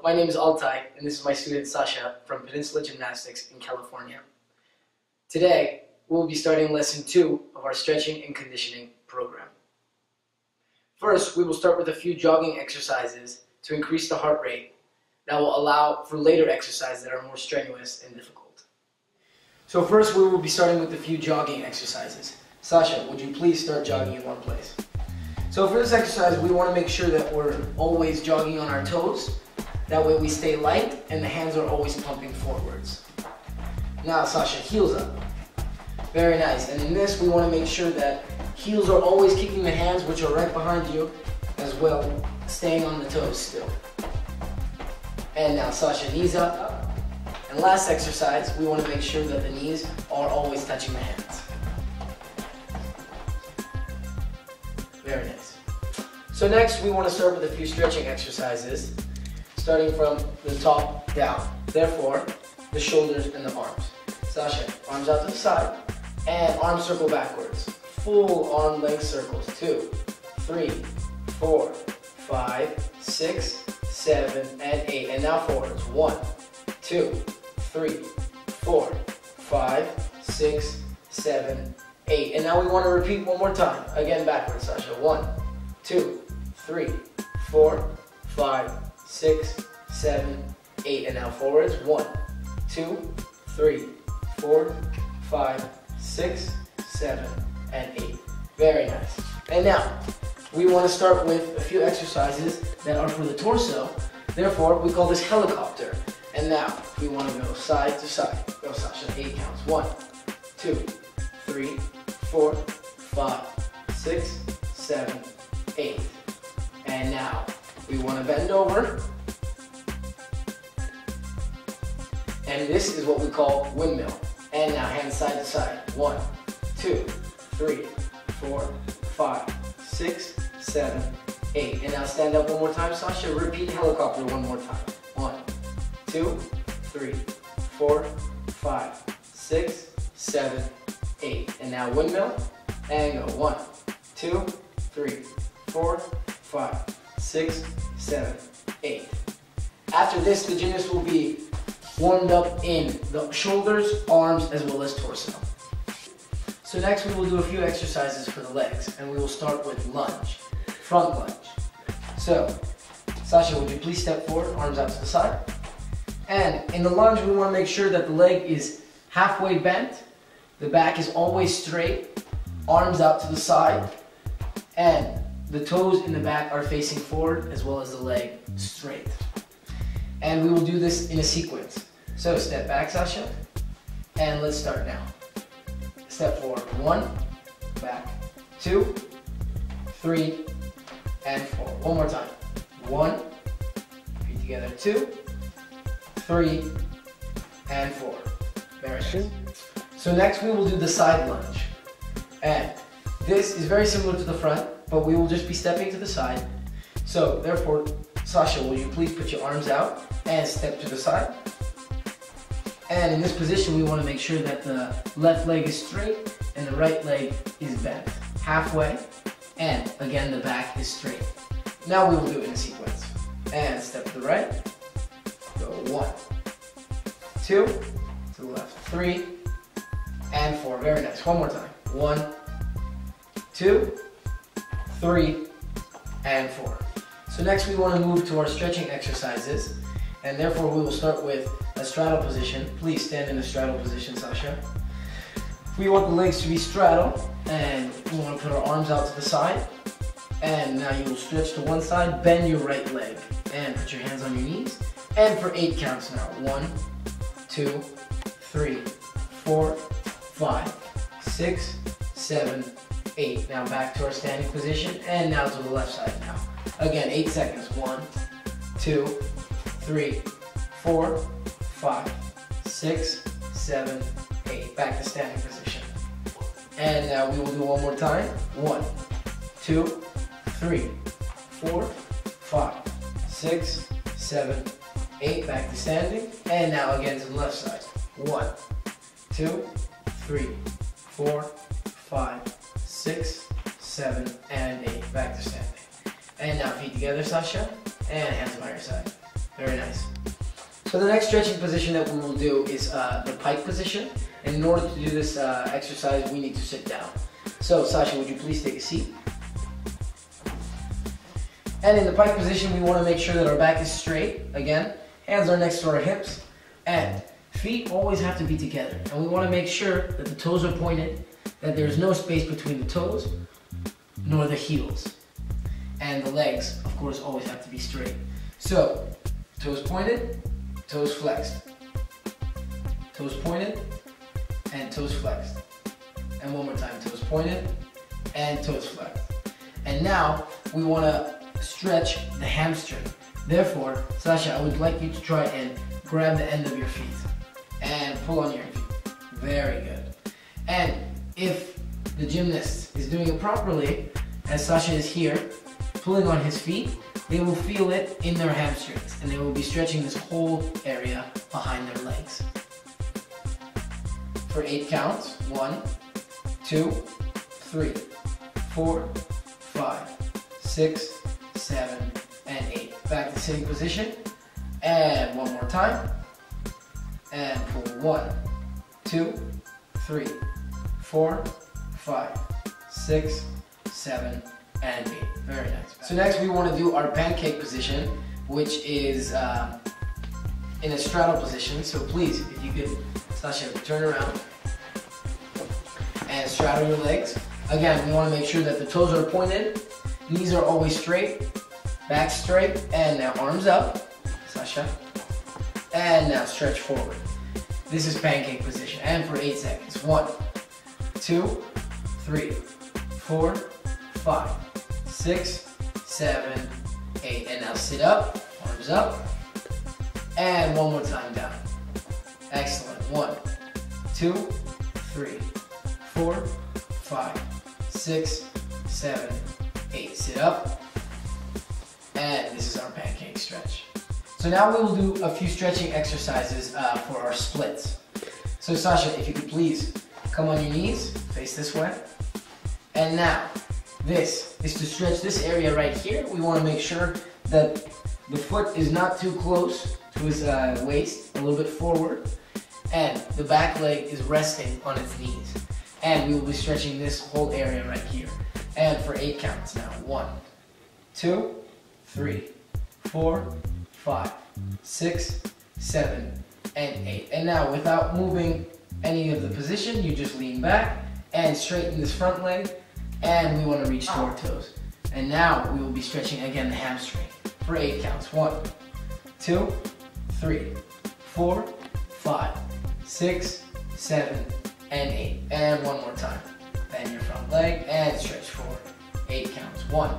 my name is Altai, and this is my student Sasha from Peninsula Gymnastics in California. Today, we'll be starting lesson 2 of our stretching and conditioning program. First, we will start with a few jogging exercises to increase the heart rate that will allow for later exercises that are more strenuous and difficult. So first, we will be starting with a few jogging exercises. Sasha, would you please start jogging in one place? So for this exercise, we want to make sure that we're always jogging on our toes. That way we stay light and the hands are always pumping forwards. Now Sasha, heels up. Very nice. And in this, we want to make sure that heels are always kicking the hands, which are right behind you, as well, staying on the toes still. And now Sasha, knees up. And last exercise, we want to make sure that the knees are always touching the hands. Very nice. So next, we want to start with a few stretching exercises, starting from the top down. Therefore, the shoulders and the arms. Sasha, arms out to the side, and arms circle backwards. Full arm length circles. 2, 3, 4, 5, 6, 7, and 8. And now forwards. 1, 2, 3, 4, 5, 6, 7, 8. And now we want to repeat one more time. Again, backwards, Sasha. 1, 2, 3, 4, 5, 6, 7, 8. And now forwards. 1, 2, 3, 4, 5, 6, 7, and 8. Very nice. And now, we want to start with a few exercises that are for the torso. Therefore, we call this helicopter. And now, we want to go side to side. Go, Sasha. 8 counts. 1, 2, 3, 4, 5, 6, 7, 8. And now, we want to bend over. And this is what we call windmill. And now hands side to side. 1, 2, 3, 4, 5, 6, 7, 8. And now stand up one more time, Sasha. Repeat helicopter one more time. 1, 2, 3, 4, 5, 6, 7, 8. And now windmill. And go. 1, 2, 3, 4, 5, 6, 7, 8. After this, the gymnast will be warmed up in the shoulders, arms, as well as torso. So next we will do a few exercises for the legs, and we will start with lunge, front lunge. So, Sasha, would you please step forward, arms out to the side? And in the lunge, we want to make sure that the leg is halfway bent, the back is always straight, arms out to the side, and the toes in the back are facing forward, as well as the leg straight. And we will do this in a sequence. So step back, Sasha, and let's start now. Step forward, 1, back, 2, 3, and 4. One more time. 1, feet together, 2, 3, and 4. Very nice. So next we will do the side lunge. And this is very similar to the front, but we will just be stepping to the side. So therefore, Sasha, will you please put your arms out and step to the side? And in this position, we want to make sure that the left leg is straight and the right leg is bent halfway. And again, the back is straight. Now we will do it in a sequence. And step to the right. Go 1, 2, to the left, 3, and 4. Very nice. One more time. 1, 2, 3, and 4. So next we want to move to our stretching exercises, and therefore we will start with a straddle position. Please stand in a straddle position, Sasha. We want the legs to be straddled, and we want to put our arms out to the side. And now you will stretch to one side, bend your right leg, and put your hands on your knees. And for 8 counts now. 1, 2, 3, 4, 5, 6, 7, 8. Now back to our standing position, and now to the left side now. Again, 8 seconds. 1, 2, 3, 4, 5, 6, 7, 8. Back to standing position. And now we will do one more time. 1, 2, 3, 4, 5, 6, 7, 8. Back to standing. And now again to the left side. 1, 2, 3, 4, 5, 6, 7, and 8. Back to standing. And now feet together, Sasha, and hands by your side. Very nice. So the next stretching position that we will do is the pike position. And in order to do this exercise, we need to sit down. So Sasha, would you please take a seat? And in the pike position, we want to make sure that our back is straight. Again, hands are next to our hips. And feet always have to be together. And we want to make sure that the toes are pointed, that there's no space between the toes, nor the heels. And the legs, of course, always have to be straight. So, toes pointed, toes flexed. Toes pointed, and toes flexed. And one more time, toes pointed, and toes flexed. And now, we want to stretch the hamstring. Therefore, Sasha, I would like you to try and grab the end of your feet and pull on your feet. Very good. And if the gymnast is doing it properly, as Sasha is here, pulling on his feet, they will feel it in their hamstrings and they will be stretching this whole area behind their legs. For 8 counts, 1, 2, 3, 4, 5, 6, 7, and 8. Back to sitting position. And one more time. And pull 1, 2, 3, 4, 5, 6, 7, and 8. Very nice. So next we want to do our pancake position, which is in a straddle position. So please, if you could, Sasha, turn around and straddle your legs. Again, we want to make sure that the toes are pointed, knees are always straight, back straight, and now arms up, Sasha, and now stretch forward. This is pancake position, and for 8 seconds. 1, 2, 3, 4, 5, 6, 7, 8, and now sit up, arms up, and one more time down. Excellent. 1, 2, 3, 4, 5, 6, 7, 8. Sit up, and this is our pancake stretch. So now we will do a few stretching exercises for our splits. So Sasha, if you could please come on your knees, face this way. And now, this is to stretch this area right here. We want to make sure that the foot is not too close to his waist, a little bit forward. And the back leg is resting on its knees. And we will be stretching this whole area right here. And for 8 counts now. 1, 2, 3, 4, 5, 6, 7, and 8. And now without moving any of the position, you just lean back and straighten this front leg, and we want to reach to our toes. And now we will be stretching again the hamstring for 8 counts. 1, 2, 3, 4, 5, 6, 7, and 8. And one more time. Bend your front leg and stretch forward. 8 counts. 1,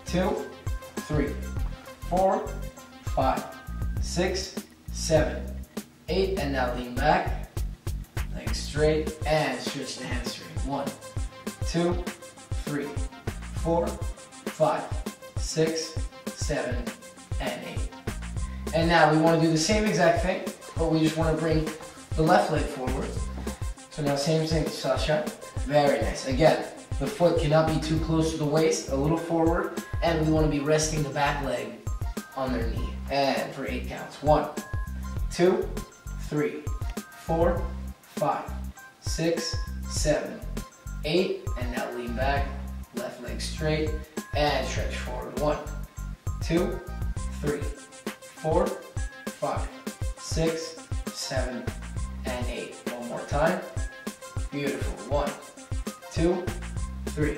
2, 3, 4, 5, 6, 7, 8, and now lean back, legs straight, and stretch the hamstring. 1, 2, 3, 4, 5, 6, 7, and 8. And now we want to do the same exact thing, but we just want to bring the left leg forward. So now same thing, Sasha. Very nice. Again, the foot cannot be too close to the waist, a little forward, and we want to be resting the back leg on their knee. And for 8 counts. 1, 2, 3, 4, 5, 6, 7, 8, and now lean back, left leg straight, and stretch forward. 1, 2, 3, 4, 5, 6, 7, and 8. One more time. Beautiful. 1, 2, 3,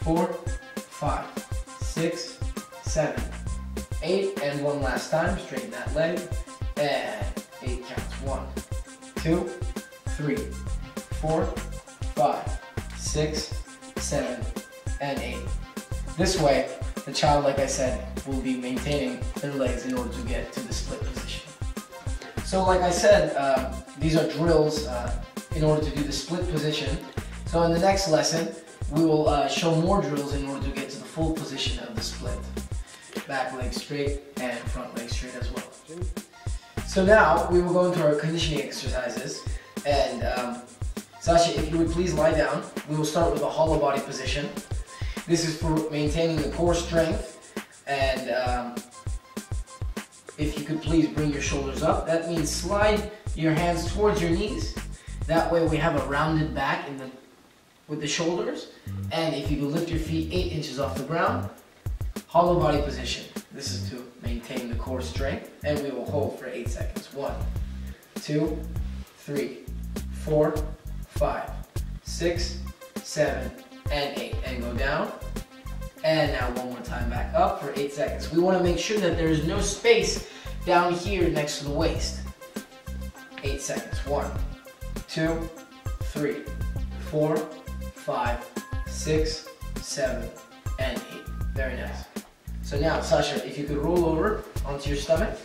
4, 5, 6, 7, 8, and one last time. Straighten that leg, and 8 counts. 1, 2, 3, 4, 5, 6, 7, and 8. This way, the child, like I said, will be maintaining their legs in order to get to the split position. So like I said, these are drills in order to do the split position. So in the next lesson, we will show more drills in order to get to the full position of the split. Back leg straight and front leg straight as well. So now we will go into our conditioning exercises. And Sasha, if you would please lie down. We will start with a hollow body position. This is for maintaining the core strength and if you could please bring your shoulders up. That means slide your hands towards your knees. That way we have a rounded back with the shoulders. And if you could lift your feet 8 inches off the ground, hollow body position. This is to maintain the core strength, and we will hold for 8 seconds. 1, 2, 3, 4, 5, 6, 7, and 8. And go down. And now one more time back up for 8 seconds. We want to make sure that there is no space down here next to the waist. 8 seconds. 1, 2, 3, 4, 5, 6, 7, and 8. Very nice. So now, Sasha, if you could roll over onto your stomach.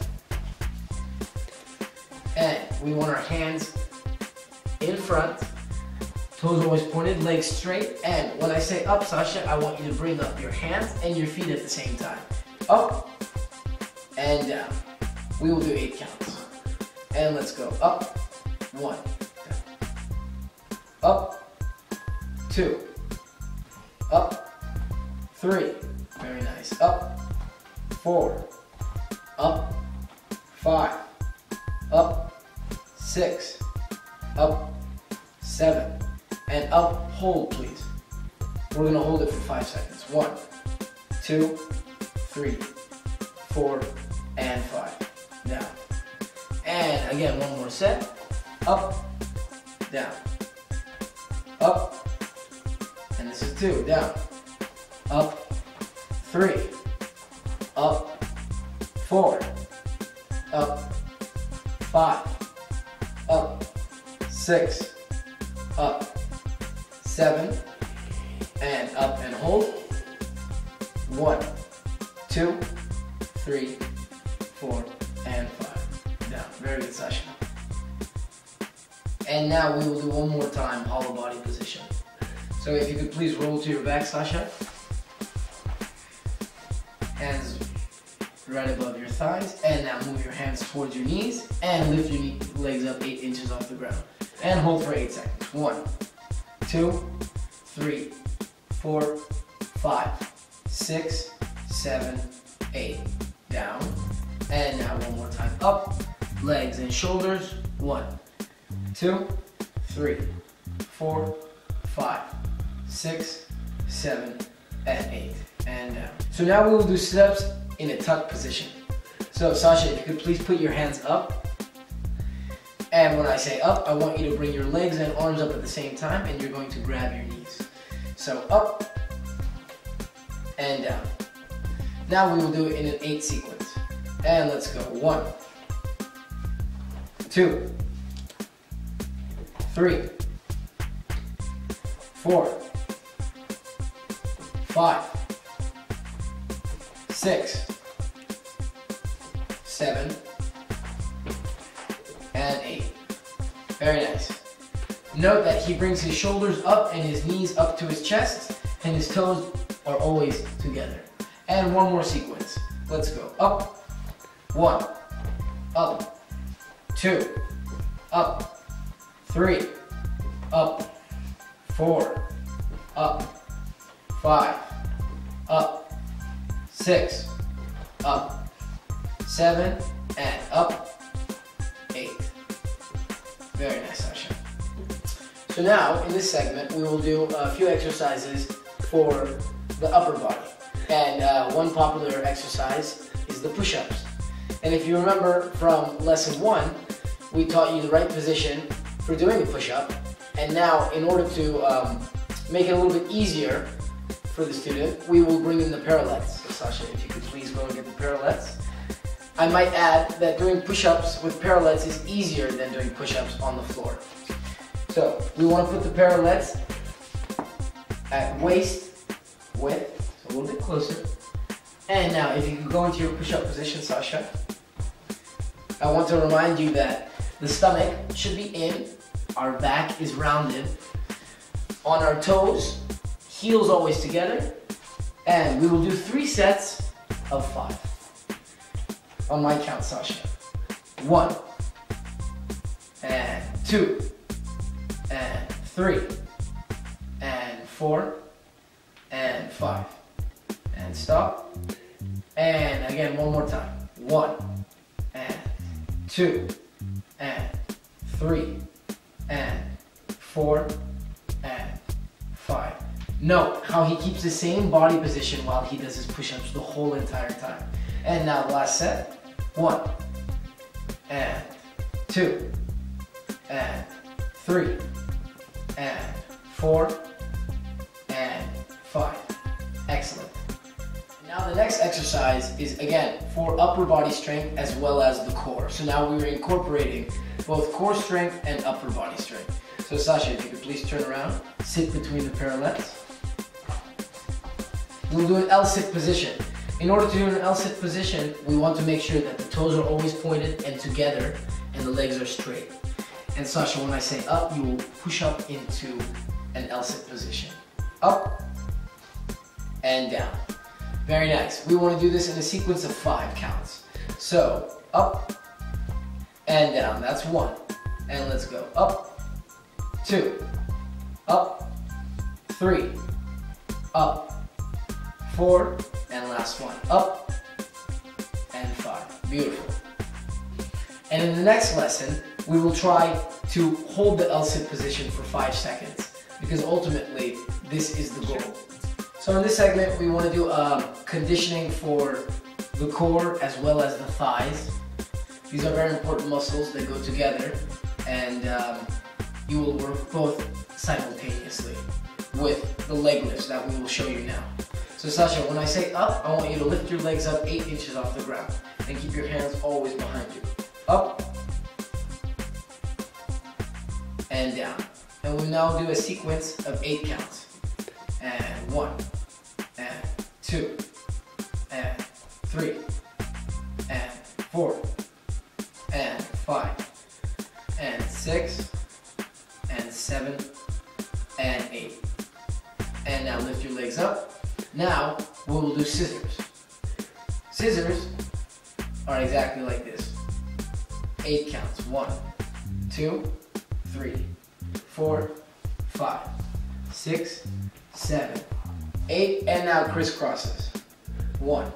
And we want our hands in front. Toes always pointed, legs straight. And when I say up, Sasha, I want you to bring up your hands and your feet at the same time. Up and down. We will do 8 counts. And let's go. Up, 1, down. Up, 2, up, 3. Very nice. Up, 4, up, 5, up, 6, up, 7. And up, hold please. We're gonna hold it for 5 seconds. 1, 2, 3, 4, and 5. Down. And again, one more set. Up, down. Up, and this is 2, down. Up, 3, up, 4, up, 5, up, 6, up, 7, and up and hold. 1, 2, 3, 4, and 5. Down. Very good, Sasha. And now we will do one more time, hollow body position. So if you could please roll to your back, Sasha. Hands right above your thighs. And now move your hands towards your knees and lift your legs up 8 inches off the ground. And hold for 8 seconds. 1, 2, 3, 4, 5, 6, 7, 8. Down. And now one more time. Up, legs and shoulders. 1, 2, 3, 4, 5, 6, 7, and 8. And down. So now we will do sit-ups in a tuck position. So Sasha, if you could please put your hands up. And when I say up, I want you to bring your legs and arms up at the same time, and you're going to grab your knees. So up and down. Now we will do it in an 8 sequence. And let's go. 1, 2, 3, 4, 5, 6, 7, and 8. Very nice. Note that he brings his shoulders up and his knees up to his chest, and his toes are always together. And one more sequence. Let's go. Up, 1, up, 2, up, 3, up, 4, up, 5, up, 6, up, 7, and up, 8. Very nice, Sasha. So now, in this segment, we will do a few exercises for the upper body. And one popular exercise is the push-ups. And if you remember from lesson 1, we taught you the right position for doing a push-up. And now, in order to make it a little bit easier for the student, we will bring in the parallettes. So Sasha, if you could please go and get the parallettes. I might add that doing push-ups with parallettes is easier than doing push-ups on the floor. So we want to put the parallettes at waist width, so a little bit closer. And now if you can go into your push-up position, Sasha, I want to remind you that the stomach should be in, our back is rounded, on our toes, heels always together, and we will do 3 sets of 5. On my count, Sasha. 1, and 2, and 3, and 4, and 5. And stop. And again, one more time. 1, 2, and 3, and 4, and 5. Note how he keeps the same body position while he does his push-ups the whole entire time. And now the last set. 1, and 2, and 3, and 4, and 5. Excellent. Now the next exercise is again for upper body strength as well as the core. So now we're incorporating both core strength and upper body strength. So Sasha, if you could please turn around, sit between the parallettes. We'll do an L-sit position. In order to do an L-sit position, we want to make sure that the toes are always pointed and together and the legs are straight. And Sasha, when I say up, you will push up into an L-sit position. Up and down. Very nice. We want to do this in a sequence of 5 counts. So, up and down. That's 1. And let's go. Up, 2, up, 3, up, 4, and last one. Up and 5. Beautiful. And in the next lesson, we will try to hold the L-sit position for 5 seconds because ultimately this is the goal. So in this segment, we want to do conditioning for the core as well as the thighs. These are very important muscles. They go together, and you will work both simultaneously with the leg lifts that we will show you now. So Sasha, when I say up, I want you to lift your legs up 8 inches off the ground and keep your hands always behind you. Up and down. And we'll now do a sequence of 8 counts. And 1, and 2, and 3, and 4, and 5, and 6, and 7, and 8. And now lift your legs up. Now we will do scissors. Scissors are exactly like this. 8 counts. 1, 2, 3, 4, 5, 6, 7, 8, and now crisscrosses. 1,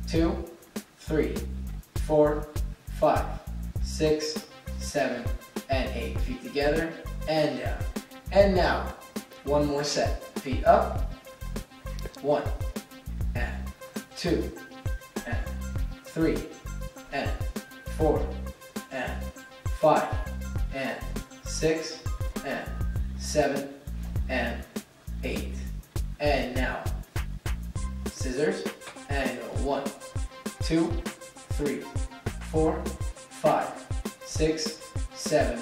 2, 3, 4, 5, 6, 7, and 8. Feet together and down. And now, one more set. Feet up. 1, and 2, and 3, and 4, and 5, and 6, and 7, and 8. And now, scissors, and 1, 2, 3, 4, 5, 6, 7,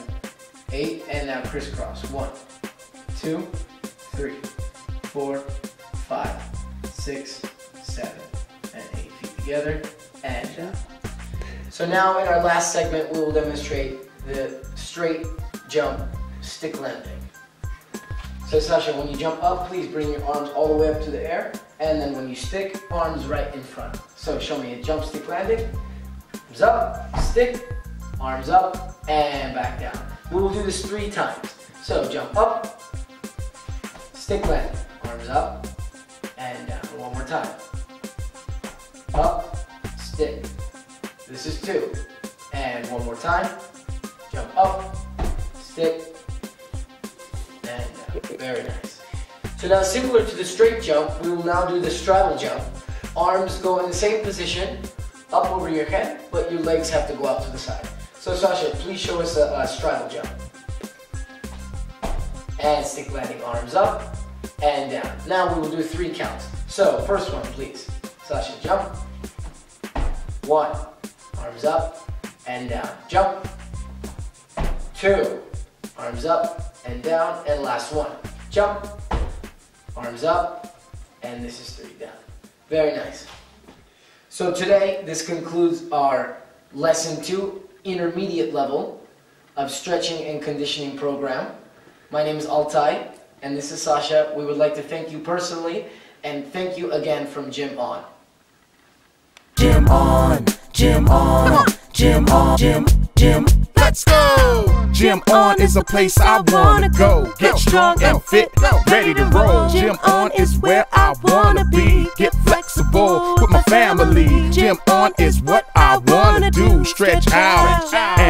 8, and now crisscross. 1, 2, 3, 4, 5, 6, 7, and 8. Feet together and down. So now in our last segment, we will demonstrate the straight jump stick landing. So Sasha, when you jump up, please bring your arms all the way up to the air, and then when you stick, arms right in front. So show me a jump stick landing. Arms up, stick, arms up, and back down. We will do this 3 times. So jump up, stick landing, arms up, and down. One more time. Up, stick. This is 2. And one more time. Jump up, stick, and down. Very nice. So now, similar to the straight jump, we will now do the straddle jump. Arms go in the same position, up over your head, but your legs have to go out to the side. So Sasha, please show us a straddle jump. And stick landing, arms up and down. Now we will do 3 counts. So first one, please. Sasha, jump. 1, arms up and down. Jump. 2, arms up and down. And last one, jump. Arms up, and this is 3 down. Very nice. So today, this concludes our lesson 2, intermediate level of stretching and conditioning program. My name is Altai, and this is Sasha. We would like to thank you personally, and thank you again from Gym On. Gym on, gym on, gym on, gym. Let's go! Gym On is a place I wanna go. Get strong and fit, ready to roll. Gym On is where I wanna be. Get flexible with my family. Gym on is what I wanna do. Stretch out